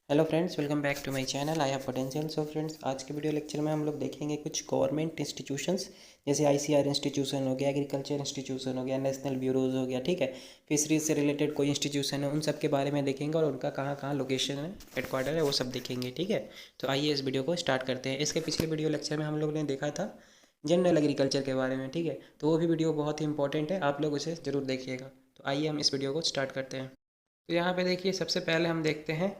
Hello friends, welcome back to my channel I have potential. So friends, आज के video lecture में हम लोग देखेंगे कुछ गवर्नमेंट इंस्टीट्यूशंस जैसे आईसीआर इंस्टीट्यूशन हो गया, एग्रीकल्चर इंस्टीट्यूशन हो गया, नेशनल ब्यूरोज हो गया, ठीक है। फिशरीज से रिलेटेड कोई इंस्टीट्यूशन है, उन सब के बारे में देखेंगे और उनका कहाँ कहाँ लोकेशन है, हेडक्वार्टर है, वो सब देखेंगे, ठीक है। तो आइए इस वीडियो को स्टार्ट करते हैं। इसके पिछले वीडियो लेक्चर में हम लोग ने देखा था जनरल एग्रीकल्चर के बारे में, ठीक है। तो वो भी वीडियो बहुत ही इंपॉर्टेंट है, आप लोग उसे ज़रूर देखिएगा। तो आइए हम इस वीडियो को स्टार्ट करते हैं। तो यहाँ पे देखिए, सबसे पहले हम देखते हैं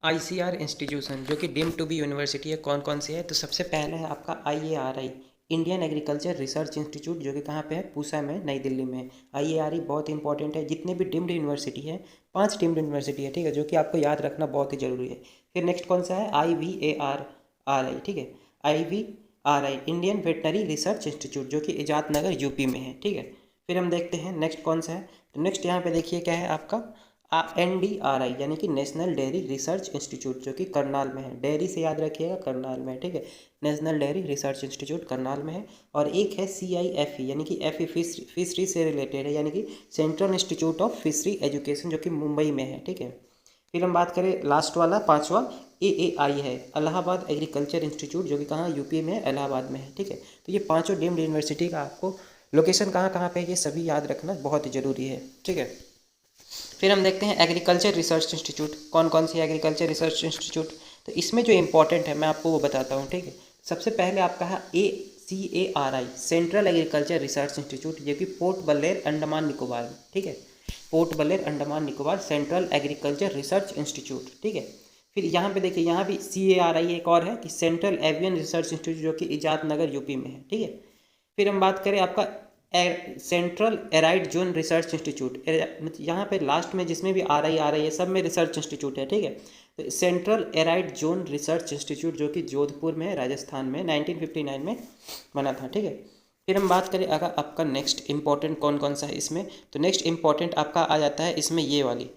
आईसीआर इंस्टीट्यूशन जो कि डीम्ड टू बी यूनिवर्सिटी है। कौन कौन सी है? तो सबसे पहले है आपका IARI, Indian agriculture research institute, जो कि कहाँ पे है? पूसा में, नई दिल्ली में। आईएआरआई बहुत इंपॉर्टेंट है। जितने भी डीम्ड यूनिवर्सिटी है, 5 डीम्ड यूनिवर्सिटी है, ठीक है, जो कि आपको याद रखना बहुत ही जरूरी है। फिर नेक्स्ट कौन सा है? IVARRI, ठीक है। IVRI, Indian veterinary research institute, जो कि इजात नगर यूपी में है, ठीक है। फिर हम देखते हैं नेक्स्ट कौन सा है। तो नेक्स्ट यहाँ पे देखिए क्या है आपका NDRI, यानी कि नेशनल डेयरी रिसर्च इंस्टीट्यूट, जो कि करनाल में है। डेयरी से याद रखिएगा, करनाल में है, ठीक है। National dairy research institute Karnal में है। और एक है CIFE, यानी कि FE फिशरी से रिलेटेड है, यानी कि central institute of fishery education, जो कि मुंबई में है, ठीक है। फिर हम बात करें लास्ट वाला, पांचवा, AAI है, इलाहाबाद एग्रीकल्चर इंस्टीट्यूट, जो कि कहाँ? यूपी में है, इलाहाबाद में है, ठीक है। तो ये पाँचों डीम्ड यूनिवर्सिटी का आपको लोकेशन कहाँ कहाँ पे है, ये सभी याद रखना बहुत ही ज़रूरी है, ठीक है। फिर हम देखते हैं एग्रीकल्चर रिसर्च इंस्टीट्यूट। कौन कौन सी एग्रीकल्चर रिसर्च इंस्टीट्यूट? तो इसमें जो इंपॉर्टेंट है मैं आपको वो बताता हूँ, ठीक है। सबसे पहले आपका है ACARI, central agriculture research institute, ये कि पोर्ट ब्लेयर, अंडमान निकोबार में, ठीक है। Port Blair, Andaman Nicobar, central agriculture research institute, ठीक है। फिर यहाँ पे देखिए, यहाँ भी CARI एक और है कि सेंट्रल एवियन रिसर्च इंस्टीट्यूट, जो कि इजात नगर यूपी में है, ठीक है। फिर हम बात करें आपका central arid zone research institute, यहाँ पे लास्ट में जिसमें भी आ रही है, सब में रिसर्च इंस्टीट्यूट है, ठीक है। तो central arid zone research institute, जो कि जोधपुर में है, राजस्थान में, 1959 में बना था, ठीक है। फिर हम बात करें अगर आपका नेक्स्ट इंपॉर्टेंट कौन कौन सा है इसमें, तो नेक्स्ट इंपॉर्टेंट आपका आ जाता है इसमें ये वाली,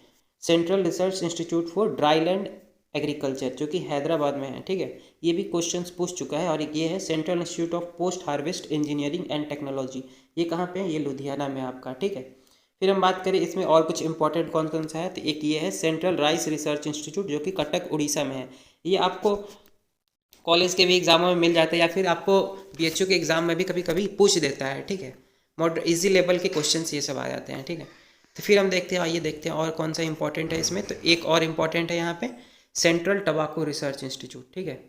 central research institute for dryland agriculture, जो कि हैदराबाद में है, ठीक है। ये भी क्वेश्चंस पूछ चुका है। और ये है central institute of post harvest engineering and technology, ये कहाँ पे है? ये लुधियाना में आपका, ठीक है। फिर हम बात करें इसमें और कुछ इंपॉर्टेंट कौन कौन सा है, तो एक ये है सेंट्रल राइस रिसर्च इंस्टीट्यूट, जो कि कटक उड़ीसा में है। ये आपको कॉलेज के भी एग्जामों में मिल जाता है, या फिर आपको BHU के एग्जाम में भी कभी कभी पूछ देता है, ठीक है। मॉडर इजी लेवल के क्वेश्चन ये सब आ जाते हैं, ठीक है। तो फिर हम देखते हैं, आइए देखते हैं और कौन सा इंपॉर्टेंट है इसमें। तो एक और इम्पॉर्टेंट है यहाँ पे, सेंट्रल टबाको रिसर्च इंस्टीट्यूट, ठीक है।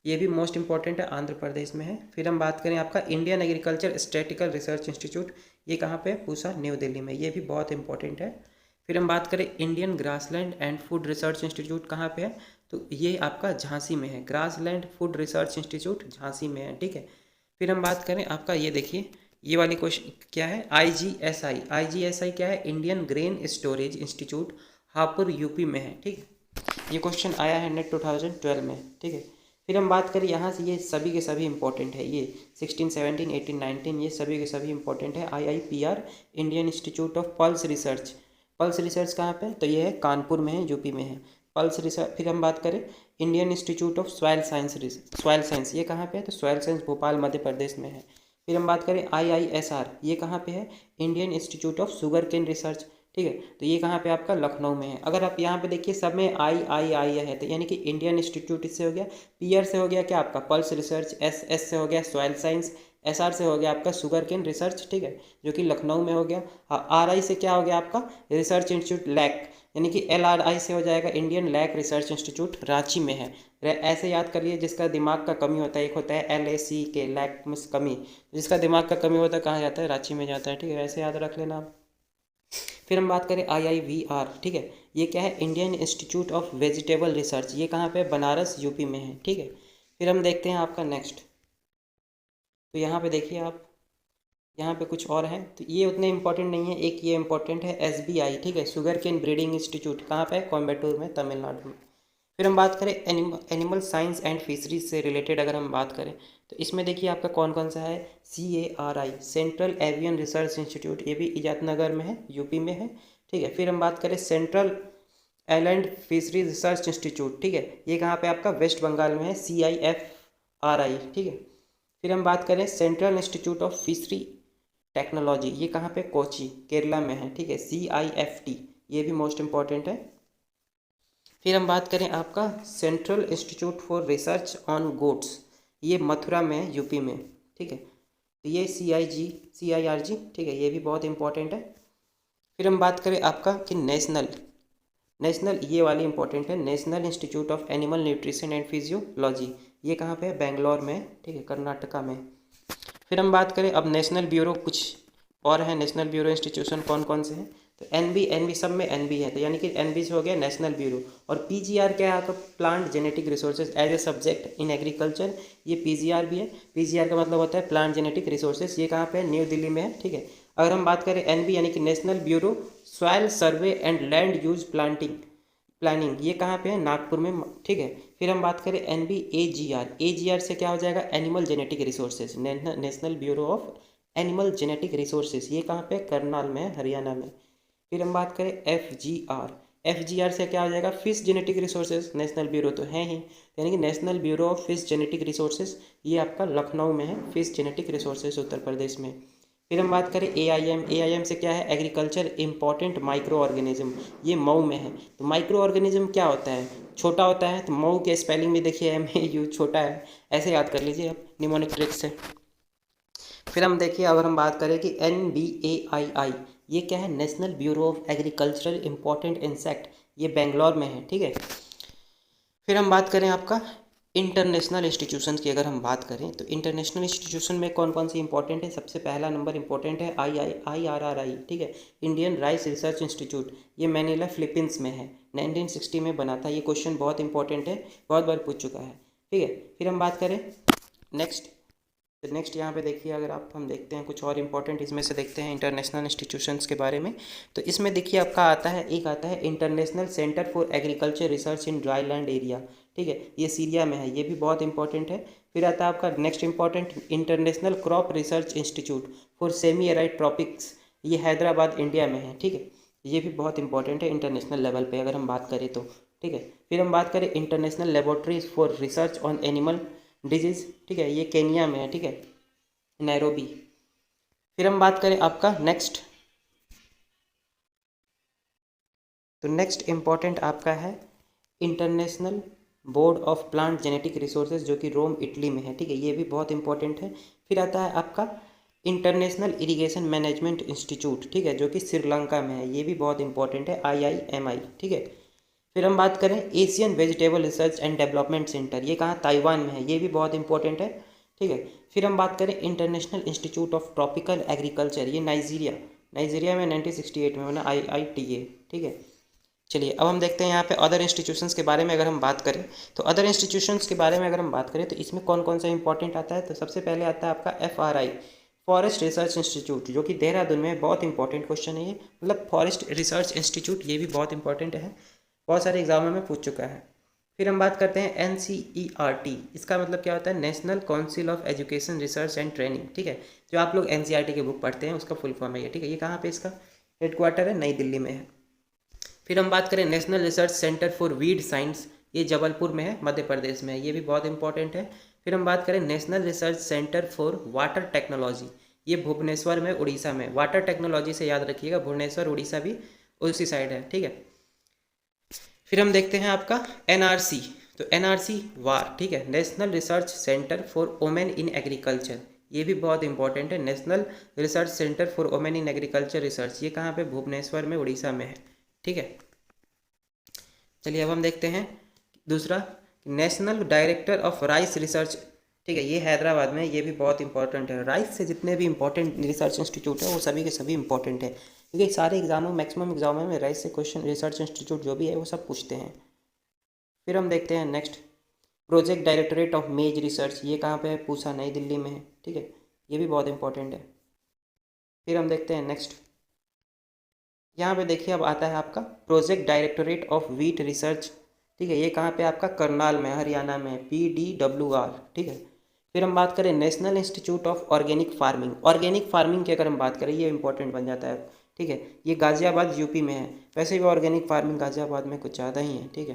ये भी मोस्ट इंपॉर्टेंट है, आंध्र प्रदेश में है। फिर हम बात करें आपका Indian agriculture statistical research institute, ये कहाँ पे है? पूसा, न्यू दिल्ली में, ये भी बहुत इंपॉर्टेंट है। फिर हम बात करें Indian grassland and food research institute, कहाँ पे है? तो ये आपका झांसी में है, grassland food research institute Jhansi में है, ठीक है। फिर हम बात करें आपका, ये देखिए, ये वाली क्वेश्चन क्या है? IGSI क्या है? Indian grain storage institute, Hapur UP में है, ठीक है। ये क्वेश्चन आया है नेट 2012 में, ठीक है। फिर हम बात करें यहाँ से, ये सभी के सभी इंपॉर्टेंट है, ये 16, 17, 18, 19, ये सभी के सभी इंपॉर्टेंट है। IIPR, Indian Institute of pulse research, pulse research कहाँ पे है? तो ये है कानपुर में है, यूपी में है, पल्स रिसर्च। फिर हम बात करें Indian Institute of soil science, ये कहाँ पे है? तो सॉइल साइंस भोपाल, मध्य प्रदेश में है। फिर हम बात करें IISR, ये कहाँ पे है? Indian Institute of Sugarcane Research, ठीक है। तो ये कहाँ पे आपका? लखनऊ में है। अगर आप यहाँ पे देखिए, सब में आई है, तो यानी कि इंडियन इंस्टीट्यूट इससे हो गया। PR से हो गया क्या आपका? Pulse research. S से हो गया सॉइल साइंस। SR से हो गया आपका शुगर केन रिसर्च, ठीक है, जो कि लखनऊ में हो गया। RI से क्या हो गया आपका? रिसर्च इंस्टीट्यूट लैक, यानी कि LRI से हो जाएगा Indian Lac Research Institute, Ranchi में है। ऐसे याद कर लिए, जिसका दिमाग का कमी होता है, एक होता है LAC लैक में कमी, जिसका दिमाग का कमी होता है कहाँ जाता है? रांची में जाता है, ठीक है, ऐसे याद रख लेना आप। फिर हम बात करें IIVR, ठीक है, ये क्या है? Indian Institute of vegetable research, ये कहाँ पे? बनारस, यूपी में है, ठीक है। फिर हम देखते हैं आपका नेक्स्ट, तो यहाँ पे देखिए आप, यहाँ पे कुछ और है, तो ये उतने इंपॉर्टेंट नहीं है। एक ये इंपॉर्टेंट है SBI, ठीक है, शुगर केन ब्रीडिंग इंस्टीट्यूट, कहाँ पे है? कोयम्बटूर में, तमिलनाडु में। फिर हम बात करें एनिमल साइंस एंड फिशरीज से रिलेटेड अगर हम बात करें, तो इसमें देखिए आपका कौन कौन सा है? CARI, central avian research institute, ये भी इजात नगर में है, यूपी में है, ठीक है। फिर हम बात करें central island fisheries research institute, ठीक है, ये कहाँ पे आपका? वेस्ट बंगाल में है, CIFRI, ठीक है। फिर हम बात करें central institute of fishery technology, ये कहाँ पे? कोची, केरला में है, ठीक है, CIFT, ये भी मोस्ट इंपॉर्टेंट है। फिर हम बात करें आपका central institute for research on goats, ये मथुरा में है, यूपी में, ठीक है। तो ये CIRG, ठीक है, ये भी बहुत इंपॉर्टेंट है। फिर हम बात करें आपका कि नेशनल ये वाली इंपॉर्टेंट है, national institute of animal nutrition and physiology, ये कहाँ पे है, बेंगलोर में, ठीक है, कर्नाटका में। फिर हम बात करें अब नेशनल ब्यूरो, कुछ और है नेशनल ब्यूरो इंस्टीट्यूशन कौन कौन से हैं, तो एनबी सब में एनबी है, तो यानी कि एनबी से हो गया नेशनल ब्यूरो। और पीजीआर क्या है आपका, plant genetic resources as a subject in agriculture, ये पीजीआर भी है। पीजीआर का मतलब होता है प्लांट जेनेटिक रिसोर्सेज, ये कहाँ पे है, न्यू दिल्ली में है, ठीक है। अगर हम बात करें एनबी यानी कि national bureau soil survey and land use planning, ये कहाँ पे है, नागपुर में, ठीक है। फिर हम बात करें एजीआर से क्या हो जाएगा, animal genetic resources, national bureau of animal genetic resources, ये कहाँ पे, करनाल में, हरियाणा में। फिर हम बात करें एफजीआर से क्या हो जाएगा, fish genetic resources, national bureau तो है ही, यानी कि national bureau of fish genetic resources, ये आपका लखनऊ में है, fish genetic resources Uttar Pradesh में। फिर हम बात करें एआईएम से क्या है, एग्रीकल्चर इंपॉर्टेंट माइक्रो ऑर्गेनिज्म, ये मऊ में है। तो माइक्रो ऑर्गेनिज्म क्या होता है, छोटा होता है, तो मऊ के स्पेलिंग में देखिए MAU छोटा है, ऐसे याद कर लीजिए आप निमोनिक ट्रिक से। फिर हम देखिए अगर हम बात करें कि NBAII, ये क्या है, national bureau of agricultural important insect, ये बेंगलोर में है, ठीक है। फिर हम बात करें आपका इंटरनेशनल इंस्टीट्यूशन की, अगर हम बात करें तो इंटरनेशनल इंस्टीट्यूशन में कौन कौन सी इंपॉर्टेंट है, सबसे पहला नंबर इंपॉर्टेंट है IRRI, ठीक है, इंडियन राइस रिसर्च इंस्टीट्यूट, ये मैनिला फिलीपींस में है, 1960 में बना था। ये क्वेश्चन बहुत इंपॉर्टेंट है, बहुत बार पूछ चुका है, ठीक है। फिर हम बात करें नेक्स्ट यहाँ पे देखिए, अगर आप हम देखते हैं कुछ और इंपॉर्टेंट इसमें से देखते हैं इंटरनेशनल इंस्टीट्यूशंस के बारे में, तो इसमें देखिए आपका एक आता है international centre for agriculture research in dry land area, ठीक है, ये सीरिया में है, ये भी बहुत इंपॉर्टेंट है। फिर आता है आपका next important international crop research institute for semi arid tropics, ये हैदराबाद इंडिया में है, ठीक है, ये भी बहुत इंपॉर्टेंट है इंटरनेशनल लेवल पे अगर हम बात करें तो, ठीक है। फिर हम बात करें international laboratories for research on animal disease, ठीक है, ये केनिया में है, ठीक है, नैरोबी। फिर हम बात करें आपका नेक्स्ट इंपॉर्टेंट आपका है international board of plant genetic resources, जो कि रोम इटली में है, ठीक है, ये भी बहुत इंपॉर्टेंट है। फिर आता है आपका इंटरनेशनल इरिगेशन मैनेजमेंट इंस्टीट्यूट, ठीक है, जो कि श्रीलंका में है, ये भी बहुत इंपॉर्टेंट है, IIMI, ठीक है। फिर हम बात करें Asian vegetable research and development centre, ये कहाँ, ताइवान में है, ये भी बहुत इंपॉर्टेंट है, ठीक है। फिर हम बात करें international institute of tropical agriculture, ये नाइजीरिया में 1968 में बना, IITA, ठीक है। चलिए अब हम देखते हैं यहाँ पे अदर इंस्टीट्यूशंस के बारे में अगर हम बात करें, तो अदर इंस्टीट्यूशंस के बारे में अगर हम बात करें तो इसमें कौन कौन सा इंपॉर्टेंट आता है, तो सबसे पहले आता है आपका FRI, फॉरेस्ट रिसर्च इंस्टीट्यूट, जो कि देहरादून में, बहुत इंपॉर्टेंट क्वेश्चन है ये, मतलब फॉरेस्ट रिसर्च इंस्टीट्यूट, ये भी बहुत इंपॉर्टेंट है, बहुत सारे एग्जामों में पूछ चुका है। फिर हम बात करते हैं NCERT, इसका मतलब क्या होता है, national council of education research and training, ठीक है, जो आप लोग NCERT की बुक पढ़ते हैं उसका फुल फॉर्म है ये, ठीक है। ये कहाँ पे इसका हेडक्वार्टर है, नई दिल्ली में है। फिर हम बात करें national research centre for weed science, ये जबलपुर में है, मध्य प्रदेश में है, ये भी बहुत इंपॉर्टेंट है। फिर हम बात करें national research centre for water technology, ये भुवनेश्वर में, उड़ीसा में, वाटर टेक्नोलॉजी से याद रखिएगा, भुवनेश्वर उड़ीसा भी उसी साइड है, ठीक है। फिर हम देखते हैं आपका NRC, तो NRC वार, ठीक है, national research centre for women in agriculture, ये भी बहुत इंपॉर्टेंट है, national research centre for women in agriculture research, ये कहाँ पे, भुवनेश्वर में, उड़ीसा में है, ठीक है। चलिए अब हम देखते हैं दूसरा, national director of rice research, ठीक है, ये हैदराबाद में, ये भी बहुत इंपॉर्टेंट है। राइस से जितने भी इंपॉर्टेंट रिसर्च इंस्टीट्यूट है वो सभी के सभी इंपॉर्टेंट है, क्योंकि सारे एग्जामों, मैक्सिमम एग्जामों में राइस से क्वेश्चन, रिसर्च इंस्टीट्यूट जो भी है वो सब पूछते हैं। फिर हम देखते हैं नेक्स्ट, प्रोजेक्ट डायरेक्टरेट ऑफ मेज रिसर्च, ये कहाँ पे है, पूसा, नई दिल्ली में है, ठीक है, ये भी बहुत इंपॉर्टेंट है। फिर हम देखते हैं नेक्स्ट, यहाँ पे देखिए अब आता है आपका project directorate of wheat research, ठीक है, ये कहाँ पे आपका, करनाल में, हरियाणा में, PDWR, ठीक है। फिर हम बात करें national institute of organic farming की अगर हम बात करें, ये इंपॉर्टेंट बन जाता है, ठीक है, ये गाज़ियाबाद यूपी में है, वैसे भी ऑर्गेनिक फार्मिंग गाज़ियाबाद में कुछ ज़्यादा ही है, ठीक है।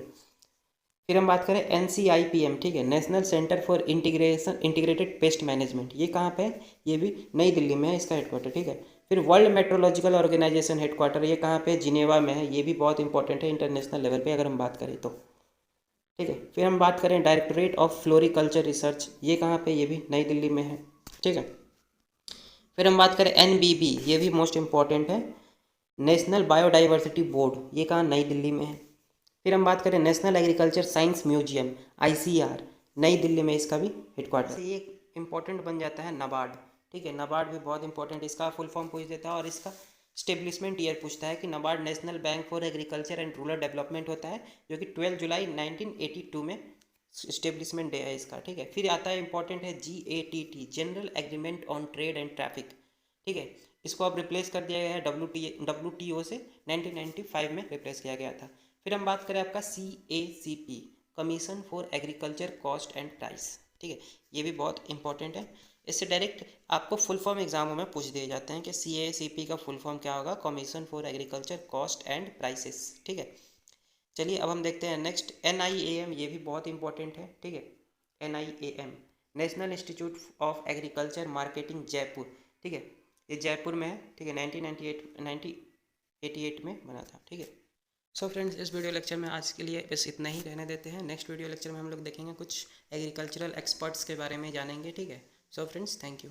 फिर हम बात करें NCIPM, ठीक है, national centre for integrated pest management, ये कहाँ पे है, ये भी नई दिल्ली में है, इसका हेडक्वार्टर, ठीक है। फिर वर्ल्ड मेट्रोलॉजिकल ऑर्गेनाइजेशन हेडक्वार्टर ये कहाँ पे, जिनेवा में है। ये भी बहुत इंपॉर्टेंट है इंटरनेशनल लेवल पे अगर हम बात करें तो, ठीक है। फिर हम बात करें डायरेक्टोरेट ऑफ फ्लोरिकल्चर रिसर्च, ये कहाँ पे, ये भी नई दिल्ली में है, ठीक है। फिर हम बात करें एनबीबी, ये भी मोस्ट इम्पॉर्टेंट है, नेशनल बायोडाइवर्सिटी बोर्ड, ये कहाँ, नई दिल्ली में है। फिर हम बात करें national agriculture science museum ICR, नई दिल्ली में इसका भी हेडक्वार्टर। ये इंपॉर्टेंट बन जाता है नाबार्ड, ठीक है। नाबार्ड भी बहुत इंपॉर्टेंट, इसका फुल फॉर्म पूछ देता है और इसका स्टेब्लिशमेंट ईयर पूछता है कि NABARD national bank for agriculture and rural development होता है, जो कि 12 जुलाई 1982 में स्टेब्लिशमेंट डे है इसका, ठीक है। फिर आता है इंपॉर्टेंट है GATT, general agreement on trade and traffic, ठीक है। इसको अब रिप्लेस कर दिया गया है WTO से, 1995 में रिप्लेस किया गया था। फिर हम बात करें आपका CACP, commission for agriculture cost and price, ठीक है। ये भी बहुत इंपॉर्टेंट है, इससे डायरेक्ट आपको फुल फॉर्म एग्जामों में पूछ दिए जाते हैं कि CACP का फुल फॉर्म क्या होगा, commission for agriculture cost and prices, ठीक है। चलिए अब हम देखते हैं नेक्स्ट NIAM, ये भी बहुत इंपॉर्टेंट है, ठीक है। NIAM national institute of agriculture marketing Jaipur, ठीक है। ये जयपुर में है, ठीक है। 1988 में बना था, ठीक है। सो फ्रेंड्स, इस वीडियो लेक्चर में आज के लिए बस इतना ही रहने देते हैं। नेक्स्ट वीडियो लेक्चर में हम लोग देखेंगे कुछ एग्रीकल्चरल एक्सपर्ट्स के बारे में जानेंगे, ठीक है। So friends, thank you.